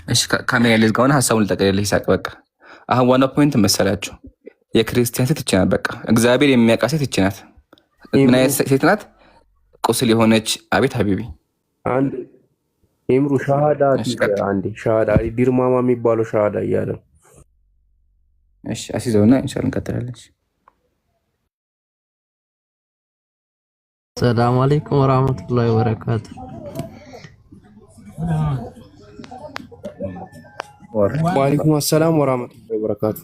እሺ ካሜራ ያለ ዝጋውና ሀሳቡን ልጠቀልልህ ይሳቅ። በቃ አሁን ዋናው ፖይንት መሰላችሁ የክርስቲያን ሴት እቺ ናት። በቃ እግዚአብሔር የሚያውቃት ሴት እቺ ናት። ምን አይነት ሴት ናት? ቁስል የሆነች አቤት ሀቢቢ አንድ ኤምሩ ሻሃዳ አንዴ ሻሃዳ ዲርማማ የሚባለው ሻሃዳ እያለ እሺ አሲዘውና ኢንሻአላህ እንቀጥላለን። ሰላም አለይኩም ወራህመቱላሂ ወበረካቱ። ወአለይኩም ሰላም ወራህመቱላሂ ወበረካቱ።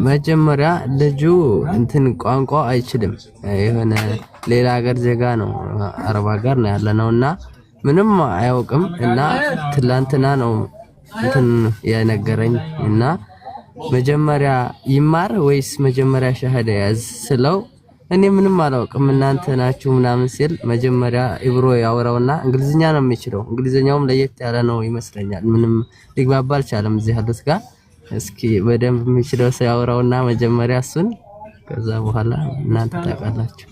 መጀመሪያ ልጁ እንትን ቋንቋ አይችልም፣ የሆነ ሌላ ሀገር ዜጋ ነው፣ አረብ ሀገር ነው ያለነውና ምንም አያውቅም። እና ትላንትና ነው እንትን የነገረኝ እና መጀመሪያ ይማር ወይስ መጀመሪያ ሻሃዳ ያዝ ስለው እኔ ምንም አላውቅም እናንተ ናችሁ ምናምን ሲል መጀመሪያ ኢብሮ ያወራውና እንግሊዝኛ ነው የሚችለው። እንግሊዝኛውም ለየት ያለ ነው ይመስለኛል። ምንም ሊግባባ አልቻለም እዚህ ያሉት ጋር። እስኪ በደንብ የሚችለው ሰው ያወራውና መጀመሪያ እሱን፣ ከዛ በኋላ እናንተ ታውቃላችሁ።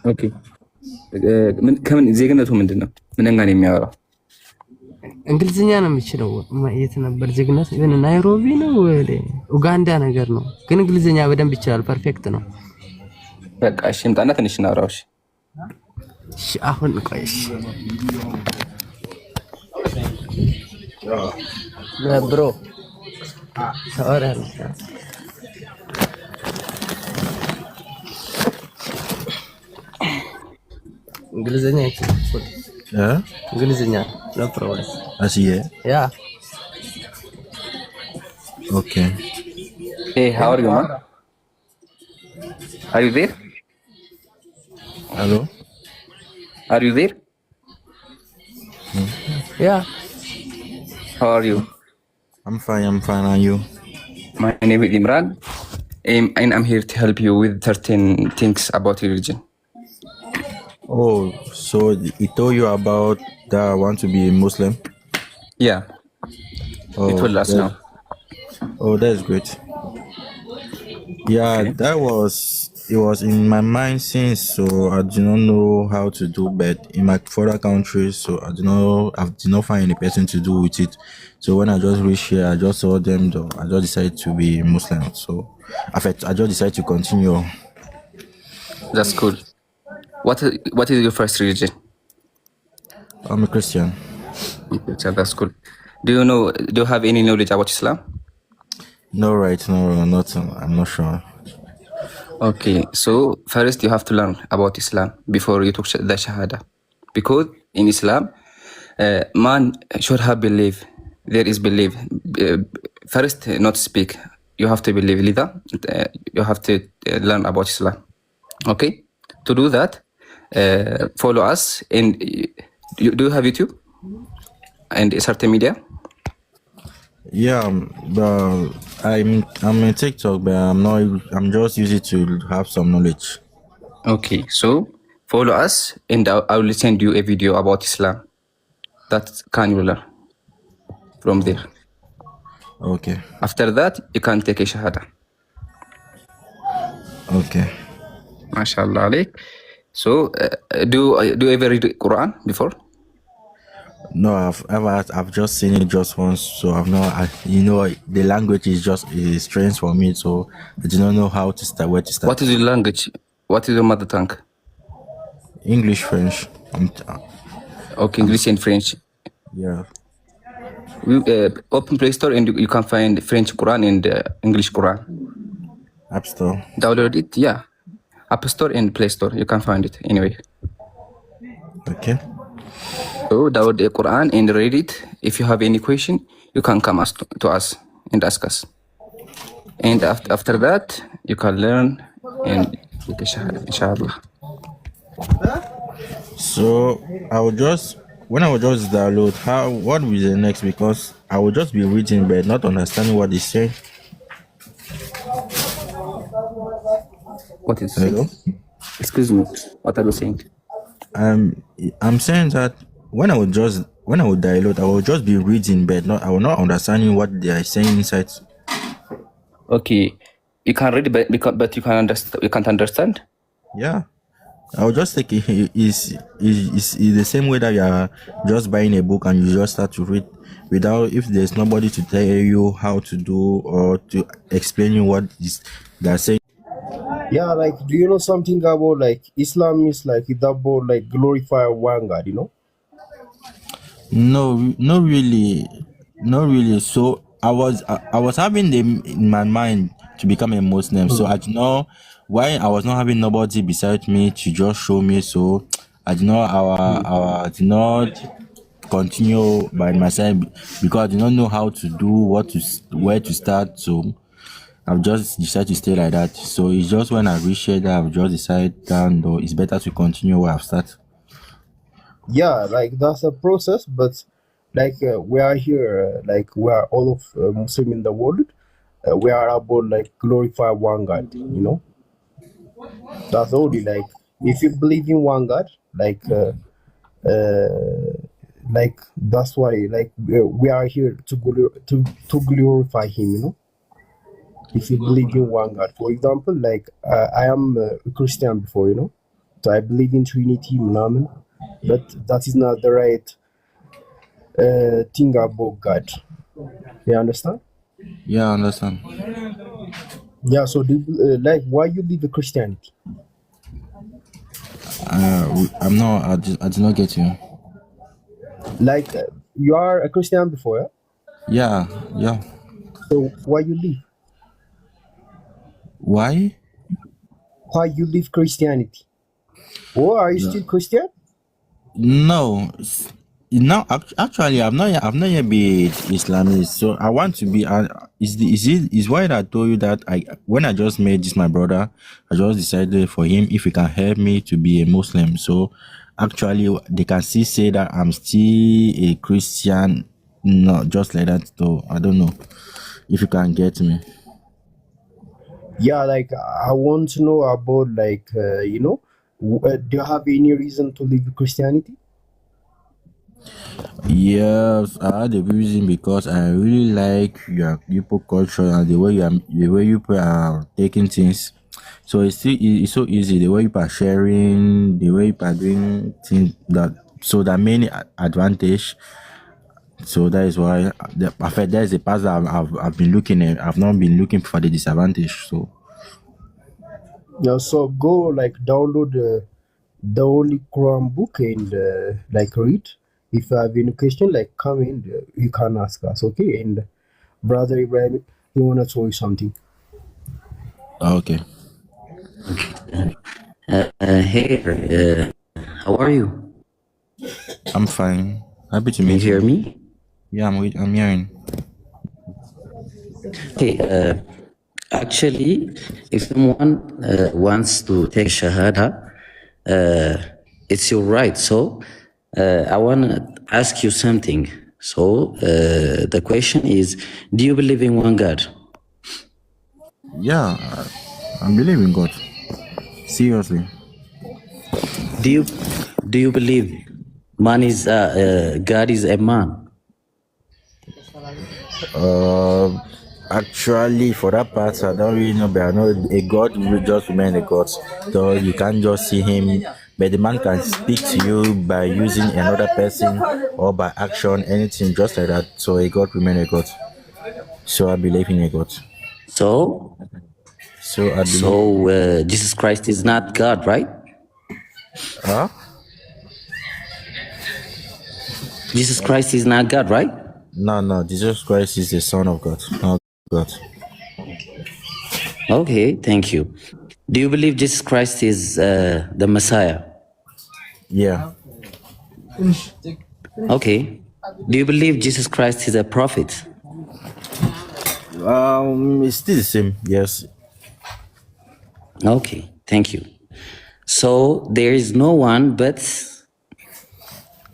ኦኬ ከምን ዜግነቱ ምንድነው? ምን ጋር ነው የሚያወራው? እንግሊዝኛ ነው የሚችለው። የት ነበር ዜግነት? ግን ናይሮቢ ነው ኡጋንዳ ነገር ነው። ግን እንግሊዝኛ በደንብ ይችላል። ፐርፌክት ነው። በቃ እሺ እንጣና ትንሽ እናወራው። እሺ አሁን ቆይሽ ብሮ ታወራለ እንግሊዝኛ ይችላል። እንግሊዝኛ no problem. Así es. Yeah. Okay. Hey, how are you, man? Are you there? Hello? Are you there? Yeah. How are you? I'm fine. Are you? My name is Imran. and I'm here to help you with 13 things about religion. Oh, so he told you about that I want to be a Muslim? Yeah, he Oh, told us that, now. that's great. Yeah, Okay. it was in my mind since, so I do not know how to do, but in my further countries, so I did not find any person to do with it. So when I just reached here, I just saw them, though, I just decided to be Muslim. So I just decided to continue. That's cool. What is your first religion? I'm a Christian. Okay, that's cool. Do you have any knowledge about Islam? No, right, no, nothing. I'm not sure. Okay, so first you have to learn about Islam before you took the Shahada. Because in Islam, man should have belief. There is belief. First, not speak. You have to believe. Lida, you have to learn about Islam. Okay? To do that, follow us. And do you have YouTube and certain media? Yeah, but I'm in TikTok, but I'm not. I'm just using it to have some knowledge. Okay, so follow us, and I will send you a video about Islam. That can you learn from there. Okay. After that, you can take a Shahada. Okay. MashaAllah alayk. So, do you ever read Quran before? No, I've just seen it just once, so I've not. The language is strange for me, so I do not know how to start. Where to start? What is your language? What is your mother tongue? English, French. Okay, English and French. Yeah. Open Play Store and you can find French Quran and English Quran. App Store. Download it, yeah. App Store and Play Store, you can find it anyway. Okay. So download the Quran and read it. If you have any question, you can come to us and ask us. And after that, you can learn and take a Shahada, inshallah. So when I will just download, what will be the next? Because I will just be reading but not understanding what they say. What is Hello? Excuse me, what are you saying? I'm saying that when I would download, I will just be reading but I will not understanding what they are saying inside. Okay, you can read but you can't understand? Yeah. I will just take it is the same way that you are just buying a book and you just start to read without, if there's nobody to tell you how to do or to explain you what they're saying. Yeah, like, do you know something about like Islam is like it's about like glorify one God, you know? No, not really. So I was having them in my mind to become a Muslim. So I did not, why I was not having nobody beside me to just show me. So I did not I did not continue by myself because I did not know how to do where to start. So I've just decided to stay like that. So it's just when I reached here that I've just decided that though it's better to continue where I've started. Yeah, like that's a process, but like we are here, like we are all of Muslim in the world. We are about like glorify one God, you know. That's only like if you believe in one God, like that's why like we are here to glorify Him, you know. If you believe in one God, for example, like I am a Christian before, you know, so I believe in Trinity, Muhammad, but that is not the right thing about God. You understand? Yeah, I understand. Yeah. So, like, why you leave the Christianity? I'm not. I did not get you. Like, you are a Christian before, yeah? Yeah. So why you leave? Why? Why you leave Christianity? Or are you still Christian? No. No, actually, I've not yet been Islamist. So I want to be. Is why I told you that when I just met this my brother, I just decided for him if he can help me to be a Muslim. So actually, they can still say that I'm still a Christian, not just like that. So I don't know if you can get me. Yeah, like I want to know about like do you have any reason to leave Christianity? Yes, I had a reason because I really like your people culture and the way you are taking things. So it's so easy the way you are sharing, the way you are doing things that so that many advantage. So that is why in fact that is the part that I've been looking at. I've not been looking for the disadvantage. So Yeah, so go like download the Holy Quran book and like read. If you have any question, like come in, you can ask us, okay? And brother Ibrahim, he wanna tell you something. okay. Hey, how are you? I'm fine. Happy to Can you meet hear you. me? Yeah, I'm hearing. Okay, actually, if someone wants to take Shahada, it's your right. So, I want to ask you something. So, the question is, do you believe in one God? Yeah, I believe in God. Seriously. Do you believe man is God is a man? Actually, for that part, I don't really know, but I know a God will just remain a God. So you can't just see him, but the man can speak to you by using another person or by action, anything just like that. So a God remain a God. So I believe in a God. So, So I believe. so Jesus Christ is not God, right? Huh? Jesus Christ is not God, right? No. Jesus Christ is the Son of God, not God. Okay, thank you. Do you believe Jesus Christ is the Messiah? Yeah. Okay. Do you believe Jesus Christ is a prophet? It's still the same. Yes. Okay, thank you. So there is no one but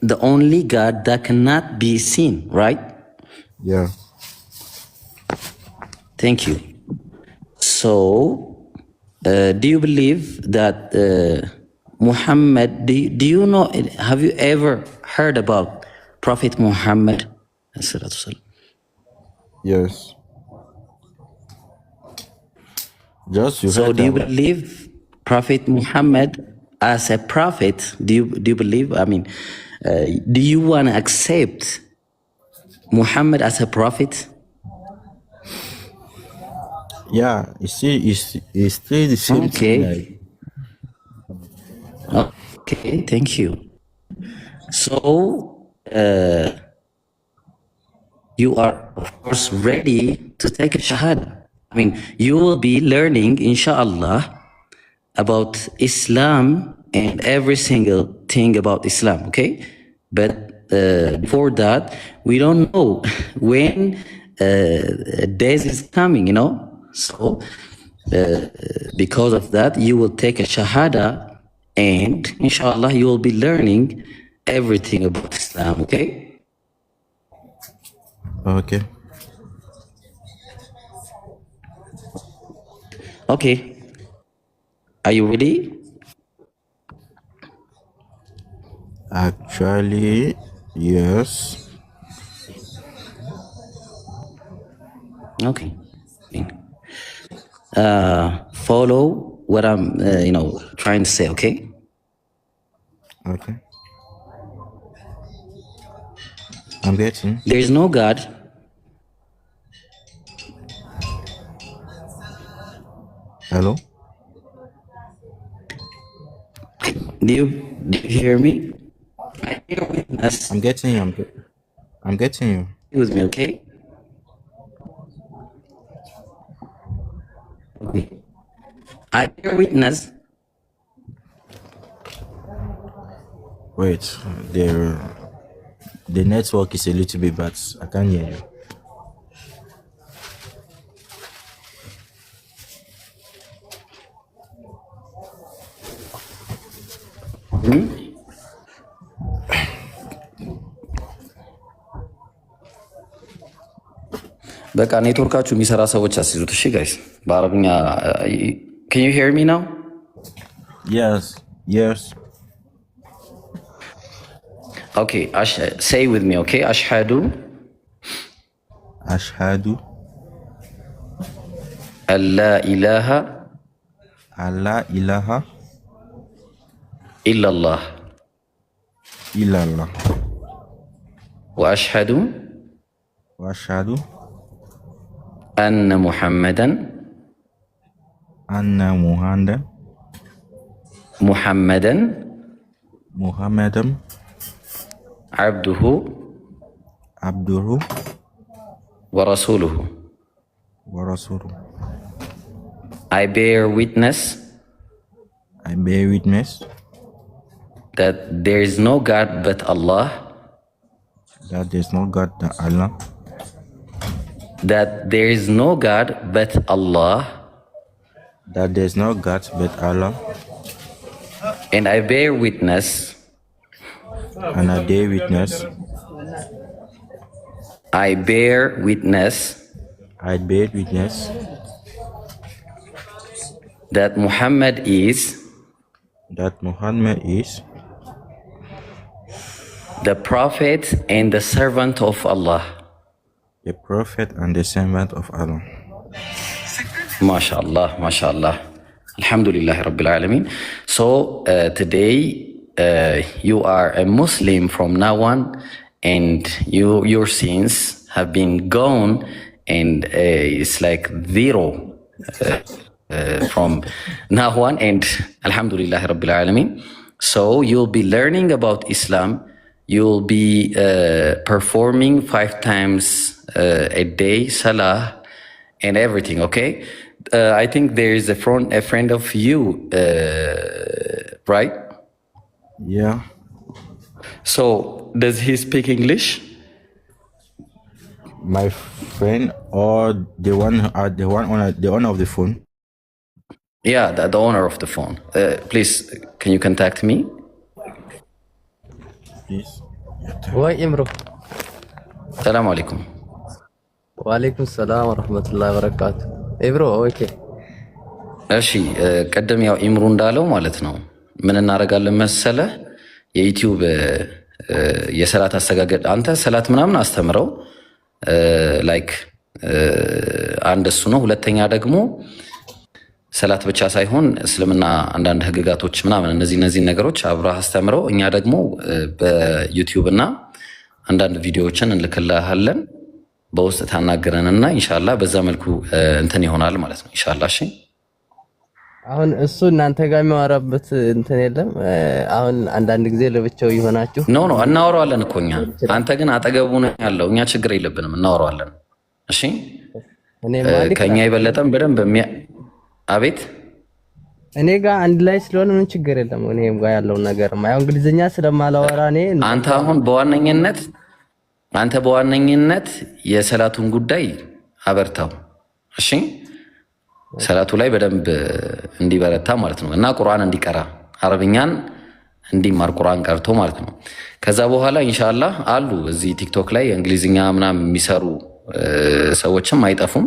the only God that cannot be seen, right? Yeah. Thank you. So, do you believe that Muhammad, do you know, have you ever heard about Prophet Muhammad? Yes. Just you So heard do you that. believe Prophet Muhammad as a prophet? Do you believe, I mean, do you want to accept Muhammad as a prophet? Yeah, it's still the same thing. Like, Okay. Okay, thank you. So, you are, of course, ready to take a Shahada. I mean, you will be learning, inshallah, about Islam and every single thing about Islam, okay? But before that, we don't know when days is coming, you know? So, because of that, you will take a Shahada and inshallah, you will be learning everything about Islam, okay? okay. Okay. Are you ready? Actually, yes. Okay. Follow what I'm, trying to say, okay? Okay. I'm getting. There is no God. Hello? Do you hear me? I hear witness. I'm getting you. I'm getting you. With me, okay? Okay. I hear witness. Wait, the network is a little bit bad. I can't hear you. በቃ ኔትወርካችሁ የሚሰራ ሰዎች አስይዙት። እሺ ጋይስ በአረብኛ can you hear me now? Yes. Okay, say with me, okay? Ashhadu an la ilaha illallah wa ashhadu anna Muhammadan abduhu wa rasuluhu. I bear witness that there is no God but Allah, that there is no God but Allah, and I bear witness that Muhammad is the prophet and the servant of Allah. MashaAllah. Alhamdulillah Rabbil Alameen. So today you are a Muslim from now on, and your sins have been gone, and it's like zero from now on, and Alhamdulillah Rabbil Alameen. So you'll be learning about Islam. You'll be performing 5 times a day, salah, and everything, okay? I think there is a friend of you, right? Yeah. So, does he speak English? My friend, or the owner of the phone? Yeah, the owner of the phone. Please, can you contact me? Please. ወይ ኢምሩ ሰላም አለይኩም። ወአለይኩም ሰላም ወራህመቱላሂ ወበረካቱ። ኢብሮ ኦኬ። እሺ ቀደም ያው ኢምሩ እንዳለው ማለት ነው ምን እናደርጋለን መሰለ የዩቲዩብ የሰላት አሰጋገድ አንተ ሰላት ምናምን አስተምረው ላይክ አንድ እሱ ነው። ሁለተኛ ደግሞ ሰላት ብቻ ሳይሆን እስልምና አንዳንድ ህግጋቶች ምናምን እነዚህ ነገሮች አብረህ አስተምረው እኛ ደግሞ በዩቲዩብ እና አንዳንድ ቪዲዮዎችን እንልክልሃለን በውስጥ ታናገረንና ኢንሻአላህ በዛ መልኩ እንትን ይሆናል ማለት ነው ኢንሻአላህ። እሺ አሁን እሱ እናንተ ጋር የሚያወራበት እንትን የለም። አሁን አንዳንድ ጊዜ ለብቻው ይሆናችሁ ኖ እናወራዋለን እኮ እኛ። አንተ ግን አጠገቡ ነው ያለው። እኛ ችግር የለብንም እናወራዋለን። እሺ እኔ ማለት ከኛ ይበለጠም በደንብ አቤት እኔ ጋር አንድ ላይ ስለሆነ ምን ችግር የለም። እኔም ጋር ያለው ነገር ማየው እንግሊዝኛ ስለማላወራ እኔ አንተ አሁን በዋነኝነት የሰላቱን ጉዳይ አበርታው። እሺ ሰላቱ ላይ በደንብ እንዲበረታ ማለት ነው እና ቁርአን እንዲቀራ አረብኛን እንዲማር ቁርአን ቀርቶ ማለት ነው። ከዛ በኋላ ኢንሻአላህ አሉ እዚህ ቲክቶክ ላይ እንግሊዝኛ ምናምን የሚሰሩ ሰዎችም አይጠፉም።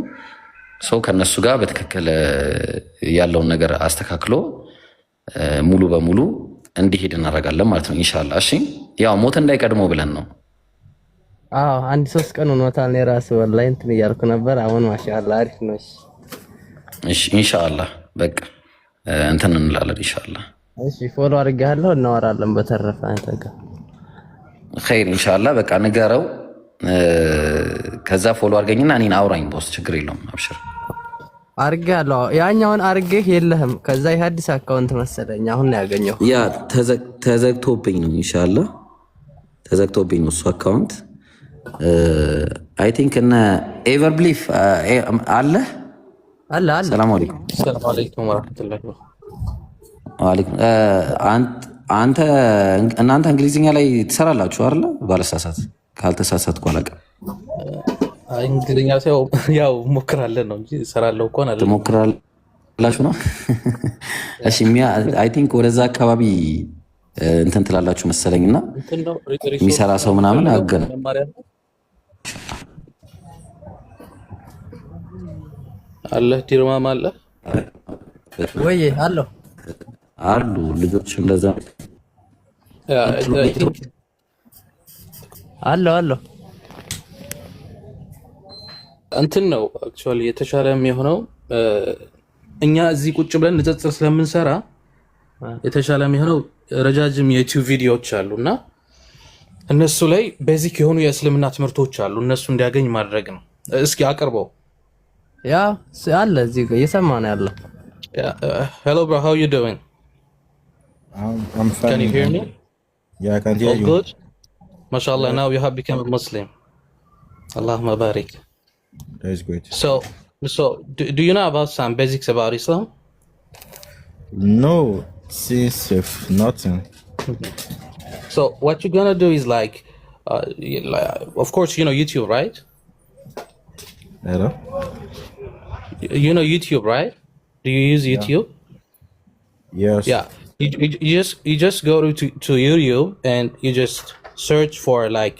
ሰው ከነሱ ጋር በትክክል ያለውን ነገር አስተካክሎ ሙሉ በሙሉ እንዲሄድ እናደርጋለን ማለት ነው ኢንሻአላህ። እሺ ያው ሞት እንዳይቀድመው ብለን ነው። አዎ አንድ 3 ቀን ሆኖታል። እኔ ራሴ ወላሂ እንትን እያልኩ ነበር። አሁን ማሻአላህ አሪፍ ነው። እሺ ኢንሻአላህ በቃ እንትን እንላለን ኢንሻአላህ። እሺ ፎሎ አድርጌሃለሁ፣ እናወራለን በተረፈ አንተ ጋር ኸይር ኢንሻአላህ። በቃ ንገረው። ከዛ ፎሎ አድርገኝና እኔን አውራኝ ቦስ፣ ችግር የለውም አብሽር። አድርጌሃለሁ። ያኛውን አድርጌህ የለህም። ከዛ የሐዲስ አካውንት መሰለኝ አሁን ነው ያገኘው። ያ ተዘግቶብኝ ነው ኢንሻአላህ፣ ተዘግቶብኝ ነው እሱ አካውንት። አይ ቲንክ እነ ኤቨርብሊፍ አለ። ሰላም አለይኩም። ሰላም አለይኩም ወራህመቱላሂ ወአለይኩም። እናንተ እንግሊዝኛ ላይ ትሰራላችሁ አይደል? ባለሳሳት ካልተሳሳትኩ አላውቅም። እንግሊዝኛ ያው ሞክራለን ነው እንጂ እሰራለሁ እንኳን አለ። ትሞክራላችሁ ነው? እሺ አይ ቲንክ ወደዛ አካባቢ እንትን ትላላችሁ መሰለኝና የሚሰራ ሰው ምናምን አገነ አለ ዲርማም አለ ወይ አለው አሉ ልጆች እንደዛ I think አለው እንትን ነው አክቹዋሊ የተሻለ የሚሆነው እኛ እዚህ ቁጭ ብለን ንጽጽር ስለምንሰራ የተሻለ የሚሆነው ረጃጅም የዩቲዩብ ቪዲዮዎች አሉና እነሱ ላይ ቤዚክ የሆኑ የእስልምና ትምህርቶች አሉ እነሱ እንዲያገኝ ማድረግ ነው። እስኪ አቅርበው። ያ አለ እዚህ ጋር እየሰማ ነው ያለው። Hello bro, how you doing? I'm fine. Can you hear me? Yeah, I can hear All you. good? MashaAllah, now you have become a Muslim. Allahumma barik. That is great. So do you know about some basics about Islam? No, since nothing. So what you're gonna do is like, of course, you know YouTube, right? Hello? You know YouTube, right? Do you use YouTube? Yes. Yeah. You just go to YouTube and you just search for like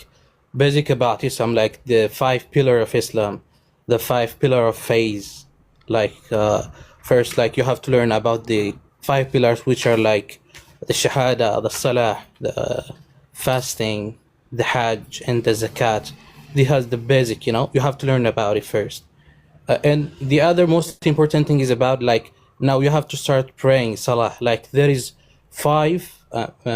basic about Islam, like the 5 pillars of Islam, the 5 pillars of faith. Like first, like you have to learn about the 5 pillars, which are like the Shahada, the Salah, the fasting, the Hajj, and the Zakat. This has the basic, you know. You have to learn about it first. And the other most important thing is about like now you have to start praying Salah. Like there is 5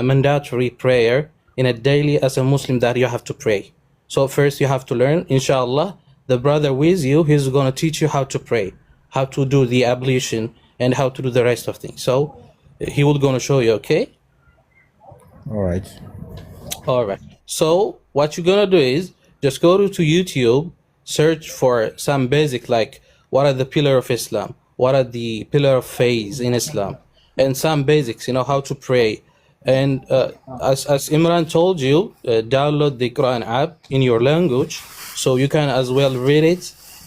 mandatory prayer in a daily as a Muslim that you have to pray. So first you have to learn, inshallah, the brother with you, he's going to teach you how to pray, how to do the ablution, and how to do the rest of things. So he will going to show you, okay? All right. All right. So what you're going to do is just go to YouTube, search for some basic, like what are the pillars of Islam? What are the pillars of faith in Islam? And some basics, you know, how to pray. And as Imran told you, download the Quran app in your language so you can as well read it.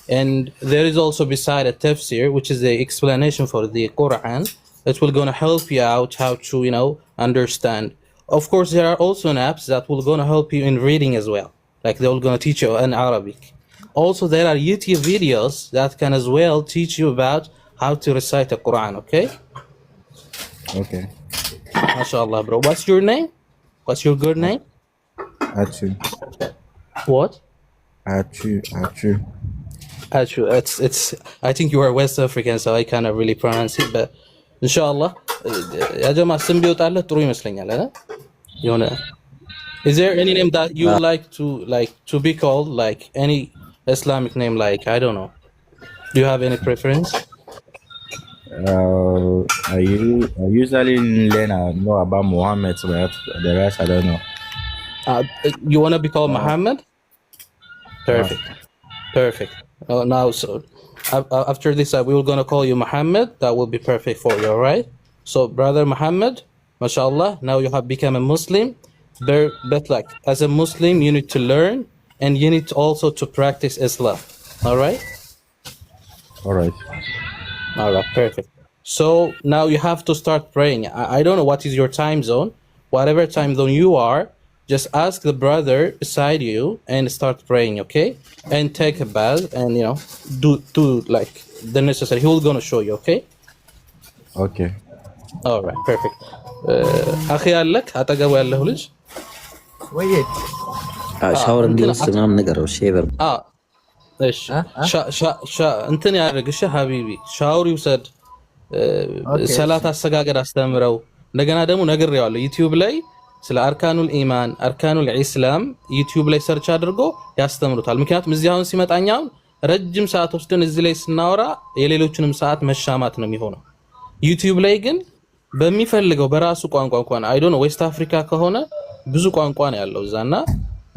And there is also beside a tafsir, which is the explanation for the Quran. It will going to help you out how to, you know, understand. Of course, there are also apps that will going to help you in reading as well. Like they will going to teach you in Arabic. Also, there are YouTube videos that can as well teach you about how to recite the Quran, okay? Okay. MashaAllah, bro. What's your name? What's your good name? Achu. What? Achu. Actually, it's. I think you are West African, so I cannot really pronounce it. But inshallah, ya jama symbiote Allah turu ይመስለኛል አይደል? የሆነ Is there any name that you like to be called, like any Islamic name, like I don't know? Do you have any preference? I usually know about Muhammad, but the rest I don't know. You want to be called Muhammad? Perfect. Now, so after this, we will gonna call you Muhammad. That will be perfect for you, all right? So, brother Muhammad, mashallah, now you have become a Muslim. But like as a Muslim, you need to learn and you need also to practice Islam. All right? All right. All right, perfect. So now you have to start praying. I don't know what is your time zone. Whatever time zone you are, just ask the brother beside you and start praying, okay? And take a bath and, you know, do like the necessary. He will gonna show you, okay? Okay. All right, perfect. አኺ አለክ አጠገቡ ያለሁ ልጅ ወይ ሻወር እንዲወስድ ምናምን ነገረው። ሼቨር እሺ እንትን ያደርግ። እሺ ሀቢቢ ሻወር ይውሰድ። ሰላት አሰጋገድ አስተምረው። እንደገና ደግሞ ነግሬዋለሁ ዩቲዩብ ላይ ስለ አርካኑል ኢማን አርካኑል ኢስላም ዩቲዩብ ላይ ሰርች አድርጎ ያስተምሩታል። ምክንያቱም እዚህ አሁን ሲመጣኛው ረጅም ሰዓት ወስደን እዚህ ላይ ስናወራ የሌሎችንም ሰዓት መሻማት ነው የሚሆነው። ዩቲዩብ ላይ ግን በሚፈልገው በራሱ ቋንቋ እንኳን አይ ዶንት ኖ ዌስት አፍሪካ ከሆነ ብዙ ቋንቋ ነው ያለው እዛና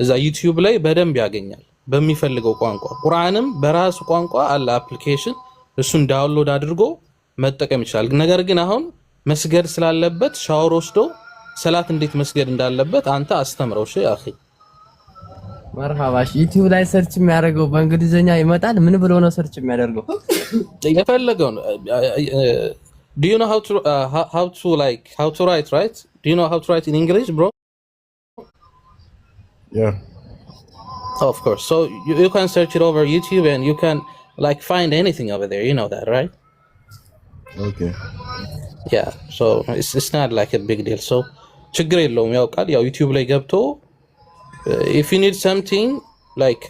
እዛ ዩቲዩብ ላይ በደንብ ያገኛል በሚፈልገው ቋንቋ። ቁርአንም በራሱ ቋንቋ አለ አፕሊኬሽን፣ እሱን ዳውንሎድ አድርጎ መጠቀም ይችላል። ነገር ግን አሁን መስገድ ስላለበት ሻወር ወስዶ ሰላት እንዴት መስገድ እንዳለበት አንተ አስተምረው። እሺ አኺ መርሃባሽ። ዩቲዩብ ላይ ሰርች የሚያደርገው በእንግሊዘኛ ይመጣል። ምን ብሎ ነው ሰርች የሚያደርገው? የፈለገው ነው። Do you know how to write, right? Do you know how to write in English, bro? Yeah. Of course. So you can search it over YouTube and you can like find anything over there. You know that, right? Okay. Yeah. So it's not like a big deal. So ችግር የለውም ያውቃል ያው ዩቲዩብ ላይ ገብቶ if you need something like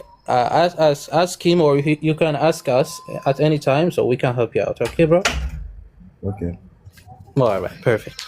ask him or you can ask us at any time so we can help you out. Okay, bro? Okay. All right, perfect.